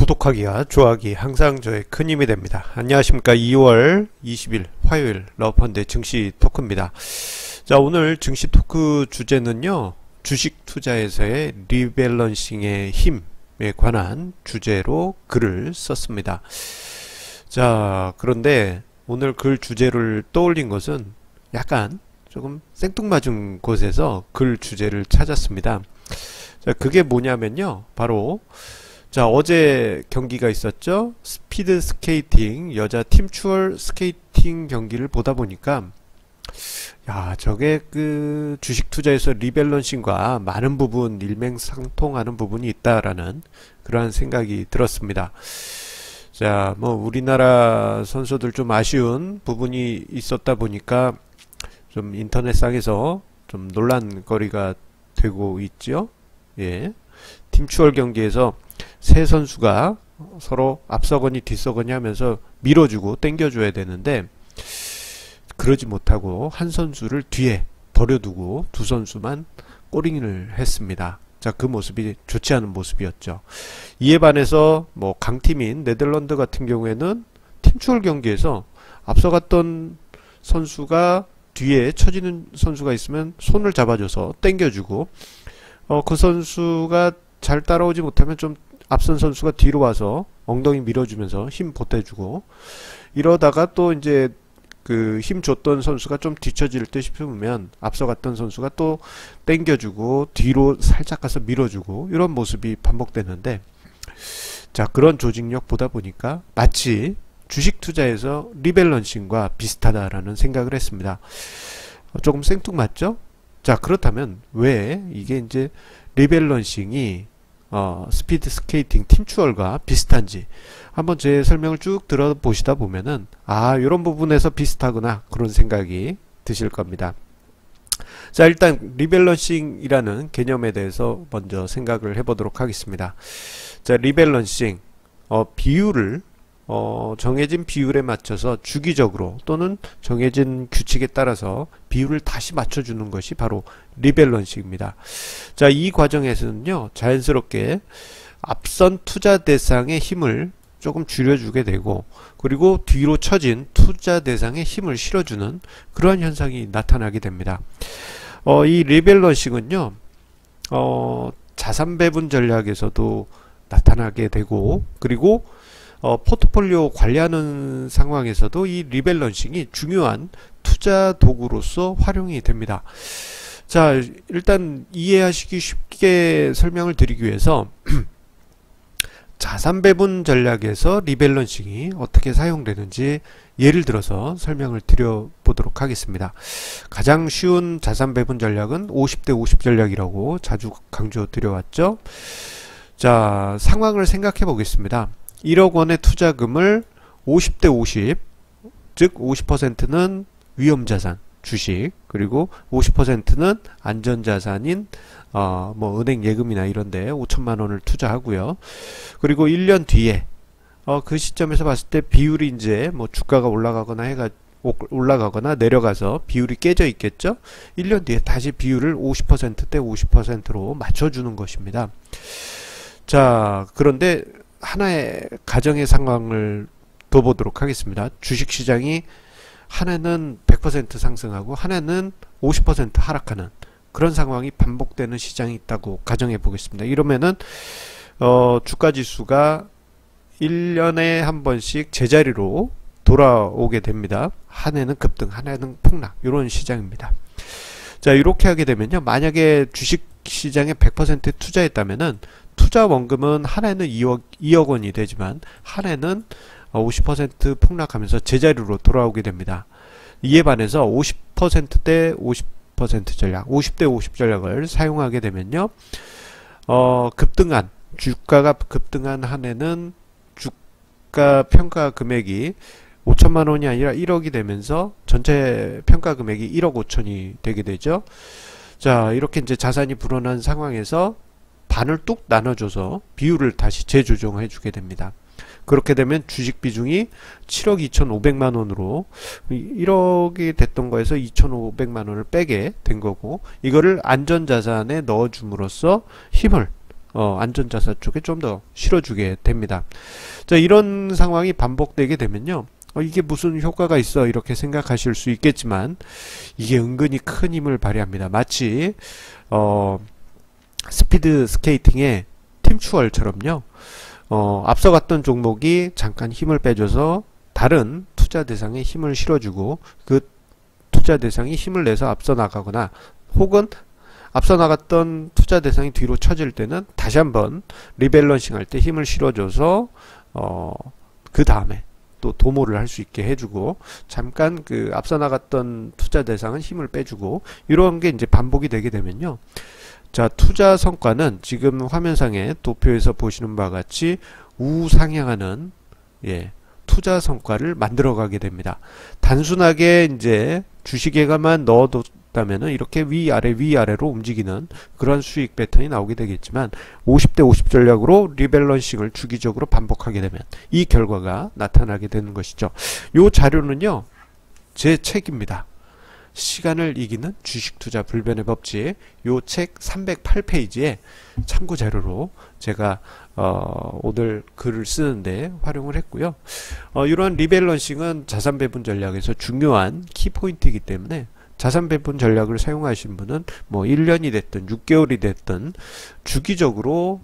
구독하기와 좋아하기 항상 저의 큰 힘이 됩니다. 안녕하십니까. 2월 20일 화요일 러펀드의 증시 토크입니다. 자, 오늘 증시 토크 주제는요, 주식 투자에서의 리밸런싱의 힘에 관한 주제로 글을 썼습니다. 자, 그런데 오늘 글 주제를 떠올린 것은 약간 조금 생뚱맞은 곳에서 글 주제를 찾았습니다. 자, 그게 뭐냐면요, 바로 자, 어제 경기가 있었죠. 스피드 스케이팅 여자 팀 추월 스케이팅 경기를 보다 보니까 야, 저게 그 주식 투자에서 리밸런싱과 많은 부분 일맥상통하는 부분이 있다라는 그러한 생각이 들었습니다. 자, 뭐 우리나라 선수들 좀 아쉬운 부분이 있었다 보니까 좀 인터넷상에서 좀 논란거리가 되고 있죠. 예. 팀 추월 경기에서 세 선수가 서로 앞서거니 뒤서거니 하면서 밀어주고 당겨줘야 되는데 그러지 못하고 한 선수를 뒤에 버려두고 두 선수만 꼬링을 했습니다. 자, 그 모습이 좋지 않은 모습이었죠. 이에 반해서 뭐 강팀인 네덜란드 같은 경우에는 팀 추월 경기에서 앞서갔던 선수가 뒤에 처지는 선수가 있으면 손을 잡아줘서 당겨주고 그 선수가 잘 따라오지 못하면 좀 앞선 선수가 뒤로 와서 엉덩이 밀어주면서 힘 보태주고 이러다가 또 이제 그 힘 줬던 선수가 좀 뒤처질 듯 싶으면 앞서갔던 선수가 또 당겨주고 뒤로 살짝 가서 밀어주고 이런 모습이 반복되는데, 자, 그런 조직력 보다 보니까 마치 주식 투자에서 리밸런싱과 비슷하다라는 생각을 했습니다. 조금 생뚱맞죠? 자, 그렇다면 왜 이게 이제 리밸런싱이 스피드 스케이팅 팀 추월과 비슷한지 한번 제 설명을 쭉 들어보시다 보면은 이런 부분에서 비슷하구나 그런 생각이 드실 겁니다. 자, 일단 리밸런싱이라는 개념에 대해서 먼저 생각을 해보도록 하겠습니다. 자, 리밸런싱 비율을 정해진 비율에 맞춰서 주기적으로 또는 정해진 규칙에 따라서 비율을 다시 맞춰주는 것이 바로 리밸런싱입니다. 자, 이 과정에서는요, 자연스럽게 앞선 투자 대상의 힘을 조금 줄여주게 되고, 그리고 뒤로 처진 투자 대상의 힘을 실어주는 그러한 현상이 나타나게 됩니다. 이 리밸런싱은요, 자산 배분 전략에서도 나타나게 되고, 그리고 포트폴리오 관리하는 상황에서도 이 리밸런싱이 중요한 투자 도구로서 활용이 됩니다. 자, 일단 이해하시기 쉽게 설명을 드리기 위해서 자산 배분 전략에서 리밸런싱이 어떻게 사용되는지 예를 들어서 설명을 드려보도록 하겠습니다. 가장 쉬운 자산 배분 전략은 50대 50 전략이라고 자주 강조 드려왔죠. 자, 상황을 생각해 보겠습니다. 1억 원의 투자금을 50대 50, 즉 50%는 위험자산, 주식, 그리고 50%는 안전자산인 뭐 은행 예금이나 이런데 5천만 원을 투자하고요. 그리고 1년 뒤에 그 시점에서 봤을 때 비율이 이제 뭐 주가가 올라가거나 내려가서 비율이 깨져 있겠죠. 1년 뒤에 다시 비율을 50%대 50%로 맞춰주는 것입니다. 자, 그런데 하나의 가정의 상황을 더 보도록 하겠습니다. 주식시장이 한 해는 100% 상승하고 한 해는 50% 하락하는 그런 상황이 반복되는 시장이 있다고 가정해 보겠습니다. 이러면은 주가지수가 1년에 한 번씩 제자리로 돌아오게 됩니다. 한 해는 급등, 한 해는 폭락, 이런 시장입니다. 자, 이렇게 하게 되면요, 만약에 주식시장에 100% 투자했다면은 투자 원금은 한 해는 2억 원이 되지만 한 해는 50% 폭락하면서 제자리로 돌아오게 됩니다. 이에 반해서 50%대 50% 전략, 50대 50 전략을 사용하게 되면요, 주가가 급등한 한 해는 주가 평가 금액이 5천만 원이 아니라 1억이 되면서 전체 평가 금액이 1억 5천이 되게 되죠. 자, 이렇게 이제 자산이 불어난 상황에서 반을 뚝 나눠줘서 비율을 다시 재조정해 주게 됩니다. 그렇게 되면 주식 비중이 7억 2,500만 원으로 1억이 됐던 거에서 2,500만 원을 빼게 된 거고, 이거를 안전자산에 넣어줌으로써 힘을 안전자산 쪽에 좀 더 실어주게 됩니다. 자, 이런 상황이 반복되게 되면요, 이게 무슨 효과가 있어 이렇게 생각하실 수 있겠지만 이게 은근히 큰 힘을 발휘합니다. 마치 스피드 스케이팅의 팀추월처럼요, 앞서갔던 종목이 잠깐 힘을 빼줘서 다른 투자 대상에 힘을 실어주고 그 투자 대상이 힘을 내서 앞서 나가거나 혹은 앞서 나갔던 투자 대상이 뒤로 처질 때는 다시 한번 리밸런싱 할 때 힘을 실어줘서 그 다음에 또 도모를 할 수 있게 해주고 잠깐 그 앞서 나갔던 투자 대상은 힘을 빼주고 이런 게 이제 반복이 되게 되면요, 자, 투자 성과는 지금 화면상에 도표에서 보시는 바와 같이 우상향하는 투자 성과를 만들어가게 됩니다. 단순하게 이제 주식에만 넣어뒀다면은 이렇게 위아래로 움직이는 그런 수익 패턴이 나오게 되겠지만 50대 50 전략으로 리밸런싱을 주기적으로 반복하게 되면 이 결과가 나타나게 되는 것이죠. 이 자료는요, 제 책입니다. 시간을 이기는 주식투자 불변의 법칙, 요 책 308페이지에 참고 자료로 제가 오늘 글을 쓰는데 활용을 했고요. 이러한 리밸런싱은 자산 배분 전략에서 중요한 키포인트이기 때문에 자산 배분 전략을 사용하신 분은 뭐 1년이 됐든 6개월이 됐든 주기적으로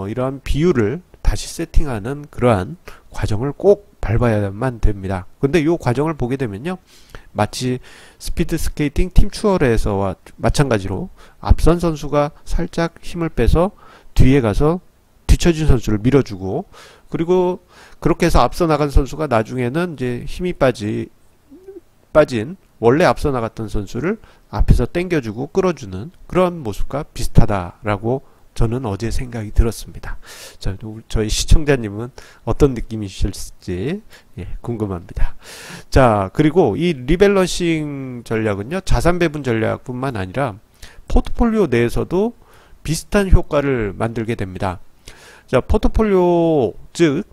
이러한 비율을 다시 세팅하는 그러한 과정을 꼭 밟아야만 됩니다. 근데 이 과정을 보게 되면요, 마치 스피드 스케이팅 팀 추월에서와 마찬가지로 앞선 선수가 살짝 힘을 빼서 뒤에 가서 뒤처진 선수를 밀어주고, 그리고 그렇게 해서 앞서 나간 선수가 나중에는 이제 힘이 빠진 원래 앞서 나갔던 선수를 앞에서 당겨주고 끌어주는 그런 모습과 비슷하다라고 저는 어제 생각이 들었습니다. 자, 저희 시청자님은 어떤 느낌이실지 궁금합니다. 자, 그리고 이 리밸런싱 전략은요, 자산 배분 전략뿐만 아니라 포트폴리오 내에서도 비슷한 효과를 만들게 됩니다. 자, 포트폴리오, 즉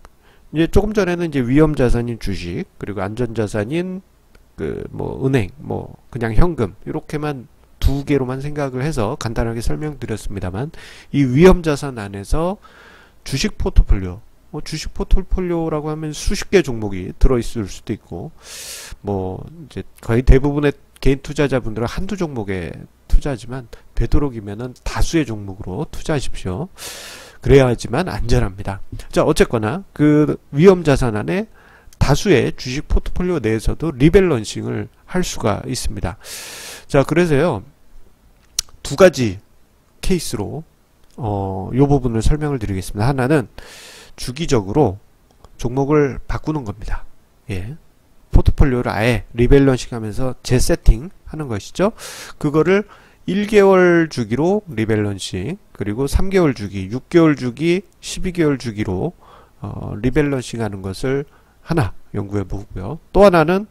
이제 조금 전에는 이제 위험 자산인 주식, 그리고 안전 자산인 뭐 은행, 뭐 그냥 현금 이렇게만 두 개로만 생각을 해서 간단하게 설명드렸습니다만, 이 위험 자산 안에서 주식 포트폴리오, 주식 포트폴리오라고 하면 수십 개 종목이 들어있을 수도 있고, 뭐 이제 거의 대부분의 개인 투자자분들은 한두 종목에 투자하지만 되도록이면은 다수의 종목으로 투자하십시오. 그래야지만 안전합니다. 자, 어쨌거나 그 위험 자산 안에 다수의 주식 포트폴리오 내에서도 리밸런싱을 할 수가 있습니다. 자, 그래서요, 두 가지 케이스로 이 부분을 설명을 드리겠습니다. 하나는 주기적으로 종목을 바꾸는 겁니다. 포트폴리오를 아예 리밸런싱 하면서 재세팅 하는 것이죠. 그거를 1개월 주기로 리밸런싱, 그리고 3개월 주기, 6개월 주기, 12개월 주기로 리밸런싱 하는 것을 하나 연구해 보고요. 또 하나는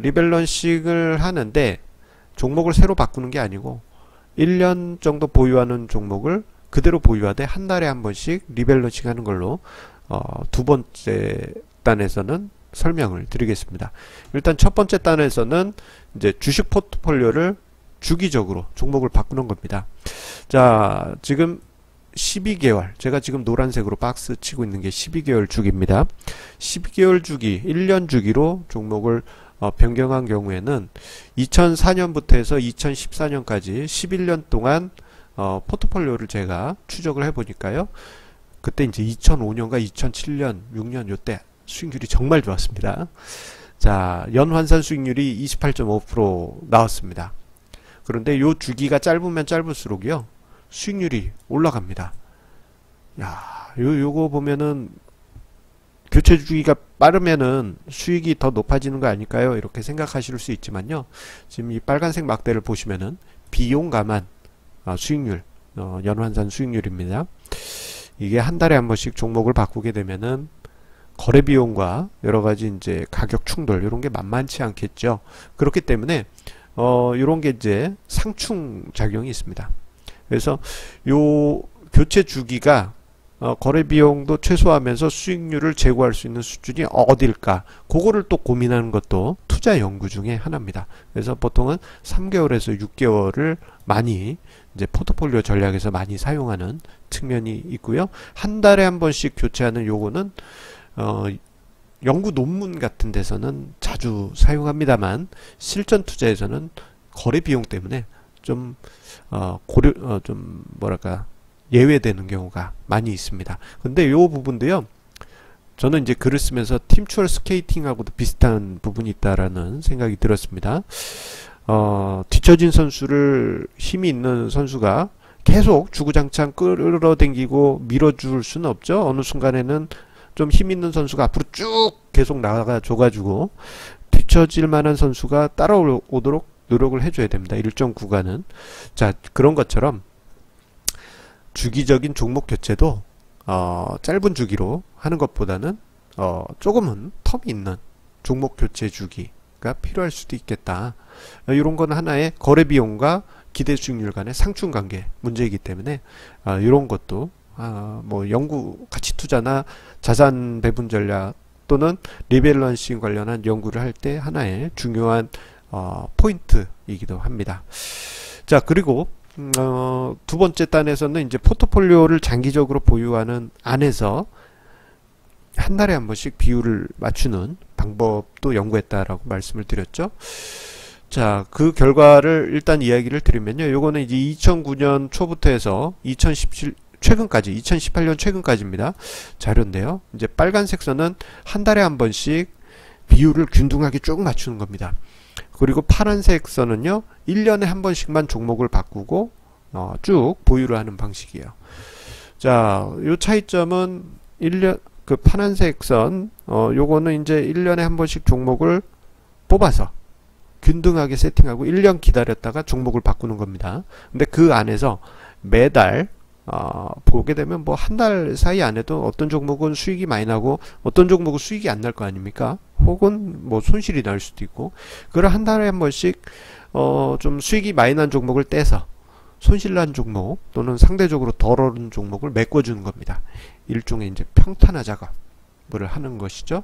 리밸런싱을 하는데 종목을 새로 바꾸는 게 아니고 1년 정도 보유하는 종목을 그대로 보유하되 한 달에 한 번씩 리밸런싱 하는 걸로 두 번째 단에서는 설명을 드리겠습니다. 일단 첫 번째 단에서는 이제 주식 포트폴리오를 주기적으로 종목을 바꾸는 겁니다. 자, 지금 12개월, 제가 지금 노란색으로 박스 치고 있는 게 12개월 주기입니다. 12개월 주기, 1년 주기로 종목을 변경한 경우에는 2004년부터 해서 2014년까지 11년 동안 포트폴리오를 제가 추적을 해보니까요, 그때 이제 2005년과 2007년, 6년 요때 수익률이 정말 좋았습니다. 자, 연환산 수익률이 28.5% 나왔습니다. 그런데 요 주기가 짧으면 짧을수록요, 수익률이 올라갑니다. 야, 요거 보면은 교체 주기가 빠르면은 수익이 더 높아지는 거 아닐까요? 이렇게 생각하실 수 있지만요. 지금 이 빨간색 막대를 보시면은 비용 감안 수익률, 연환산 수익률입니다. 이게 한 달에 한 번씩 종목을 바꾸게 되면은 거래 비용과 여러 가지 이제 가격 충돌 이런 게 만만치 않겠죠. 그렇기 때문에 이런 게 이제 상충 작용이 있습니다. 그래서 요 교체 주기가 거래 비용도 최소화하면서 수익률을 제고할 수 있는 수준이 어딜까? 그거를 또 고민하는 것도 투자 연구 중에 하나입니다. 그래서 보통은 3개월에서 6개월을 많이 이제 포트폴리오 전략에서 많이 사용하는 측면이 있고요. 한 달에 한 번씩 교체하는 요거는 연구 논문 같은 데서는 자주 사용합니다만 실전 투자에서는 거래 비용 때문에 좀 좀 뭐랄까 예외되는 경우가 많이 있습니다. 근데 요 부분도요. 저는 이제 글을 쓰면서 팀추얼 스케이팅하고도 비슷한 부분이 있다라는 생각이 들었습니다. 뒤처진 선수를 힘이 있는 선수가 계속 주구장창 끌어당기고 밀어줄 수는 없죠. 어느 순간에는 좀 힘 있는 선수가 앞으로 쭉 계속 나가 줘가지고 뒤처질 만한 선수가 따라오도록 노력을 해줘야 됩니다. 일정 구간은. 자, 그런 것처럼 주기적인 종목 교체도 짧은 주기로 하는 것보다는 조금은 텀이 있는 종목 교체 주기가 필요할 수도 있겠다. 이런 건 하나의 거래 비용과 기대 수익률 간의 상충 관계 문제이기 때문에 이런 것도 뭐 연구 가치 투자나 자산 배분 전략 또는 리밸런싱 관련한 연구를 할 때 하나의 중요한 포인트이기도 합니다. 자, 그리고 두 번째 단에서는 이제 포트폴리오를 장기적으로 보유하는 안에서 한 달에 한 번씩 비율을 맞추는 방법도 연구했다라고 말씀을 드렸죠. 자, 그 결과를 일단 이야기를 드리면요. 요거는 이제 2009년 초부터 해서 2017 최근까지 2018년 최근까지입니다. 자료인데요. 이제 빨간색 선은 한 달에 한 번씩 비율을 균등하게 쭉 맞추는 겁니다. 그리고 파란색 선은요 1년에 한 번씩만 종목을 바꾸고 쭉 보유를 하는 방식이에요. 자, 요 차이점은 그 파란색 선 요거는 이제 1년에 한 번씩 종목을 뽑아서 균등하게 세팅하고 1년 기다렸다가 종목을 바꾸는 겁니다. 근데 그 안에서 매달 보게 되면 뭐 한 달 사이 안에도 어떤 종목은 수익이 많이 나고 어떤 종목은 수익이 안 날 거 아닙니까? 혹은 뭐 손실이 날 수도 있고, 그걸 한 달에 한 번씩 좀 수익이 많이 난 종목을 떼서 손실 난 종목 또는 상대적으로 덜 오른 종목을 메꿔주는 겁니다. 일종의 이제 평탄화 작업을 하는 것이죠.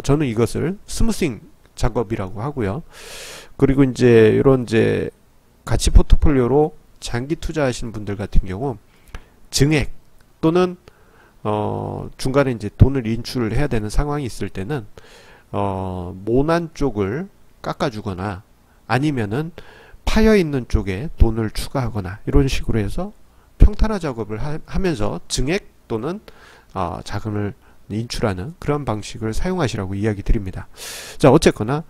저는 이것을 스무싱 작업이라고 하고요. 그리고 이제 이런 이제 가치 포트폴리오로 장기 투자하시는 분들 같은 경우 증액 또는 중간에 이제 돈을 인출을 해야 되는 상황이 있을 때는 모난 쪽을 깎아주거나 아니면은 파여 있는 쪽에 돈을 추가하거나 이런 식으로 해서 평탄화 작업을 하면서 증액 또는 자금을 인출하는 그런 방식을 사용하시라고 이야기 드립니다. 자, 어쨌거나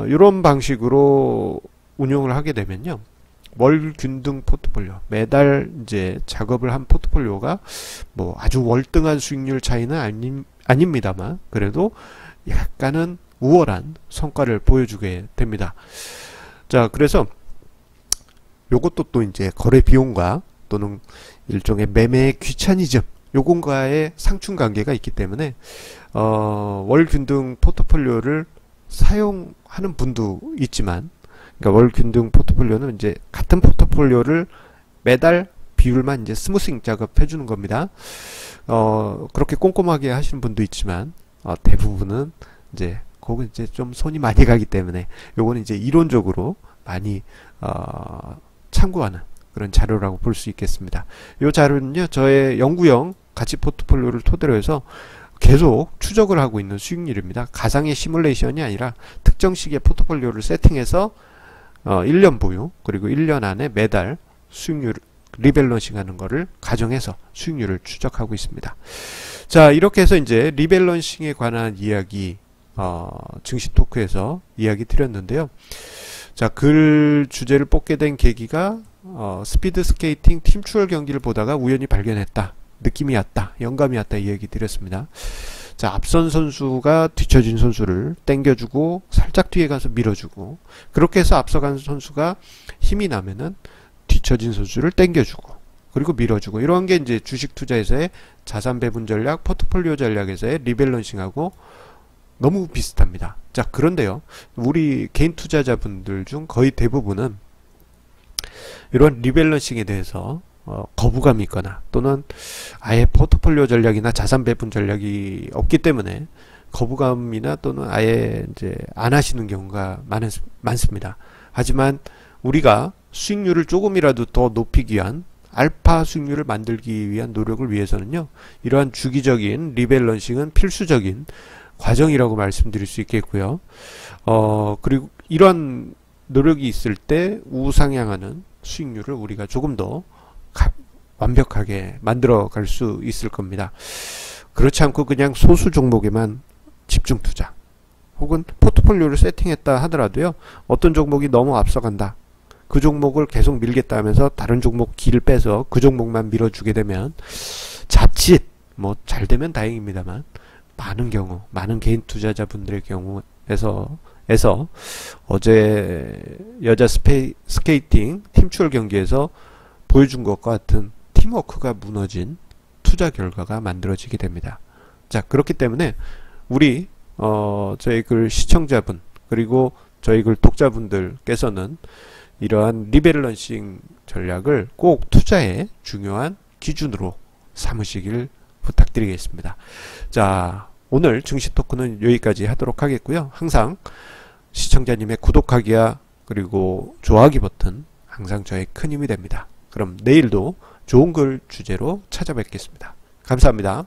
이런 방식으로 운용을 하게 되면요, 월 균등 포트폴리오, 매달 이제 작업을 한 포트폴리오가 뭐 아주 월등한 수익률 차이는 아닙니다만 그래도 약간은 우월한 성과를 보여주게 됩니다. 자, 그래서 요것도 또 이제 거래 비용과 또는 일종의 매매의 귀차니즘 요건과의 상충 관계가 있기 때문에 월 균등 포트폴리오를 사용하는 분도 있지만, 그러니까 월 균등 포트폴리오는 이제 같은 포트폴리오를 매달 비율만 이제 스무싱 작업해 주는 겁니다. 그렇게 꼼꼼하게 하시는 분도 있지만 대부분은 이제 그건 이제 좀 손이 많이 가기 때문에 요거는 이제 이론적으로 많이 참고하는 그런 자료라고 볼 수 있겠습니다. 이 자료는요, 저의 연구형 가치 포트폴리오를 토대로 해서 계속 추적을 하고 있는 수익률입니다. 가상의 시뮬레이션이 아니라 특정 시기에 포트폴리오를 세팅해서 1년 보유 그리고 1년 안에 매달 수익률 리밸런싱 하는 거를 가정해서 수익률을 추적하고 있습니다. 자, 이렇게 해서 이제 리밸런싱에 관한 이야기 증시 토크에서 이야기 드렸는데요. 자, 글 주제를 뽑게 된 계기가 스피드 스케이팅 팀 추월 경기를 보다가 우연히 발견했다, 느낌이 왔다, 영감이 왔다 이 얘기 드렸습니다. 자, 앞선 선수가 뒤처진 선수를 땡겨주고 살짝 뒤에 가서 밀어주고, 그렇게 해서 앞서간 선수가 힘이 나면은 뒤처진 선수를 땡겨주고 그리고 밀어주고, 이런 게 이제 주식 투자에서의 자산 배분 전략, 포트폴리오 전략에서의 리밸런싱하고 너무 비슷합니다. 자, 그런데요, 우리 개인 투자자분들 중 거의 대부분은 이런 리밸런싱에 대해서 거부감이 있거나 또는 아예 포트폴리오 전략이나 자산 배분 전략이 없기 때문에 거부감이나 또는 아예 이제 안 하시는 경우가 많습니다. 하지만 우리가 수익률을 조금이라도 더 높이기 위한 알파 수익률을 만들기 위한 노력을 위해서는요, 이러한 주기적인 리밸런싱은 필수적인 과정이라고 말씀드릴 수 있겠고요. 그리고 이런 노력이 있을 때 우상향하는 수익률을 우리가 조금 더 완벽하게 만들어 갈 수 있을 겁니다. 그렇지 않고 그냥 소수 종목에만 집중 투자, 혹은 포트폴리오를 세팅했다 하더라도요, 어떤 종목이 너무 앞서간다, 그 종목을 계속 밀겠다 하면서 다른 종목 길을 빼서 그 종목만 밀어주게 되면 자칫 뭐 잘 되면 다행입니다만 많은 경우, 많은 개인 투자자분들의 경우에서 어제 여자 스케이팅 팀추월 경기에서 보여준 것과 같은 팀워크가 무너진 투자 결과가 만들어지게 됩니다. 자, 그렇기 때문에 우리 저희 글 시청자분 그리고 저희 글 독자분들께서는 이러한 리밸런싱 전략을 꼭 투자의 중요한 기준으로 삼으시길 부탁드리겠습니다. 자, 오늘 증시 토크는 여기까지 하도록 하겠고요. 항상 시청자님의 구독하기와 그리고 좋아하기 버튼 항상 저의 큰 힘이 됩니다. 그럼 내일도 좋은 글 주제로 찾아뵙겠습니다. 감사합니다.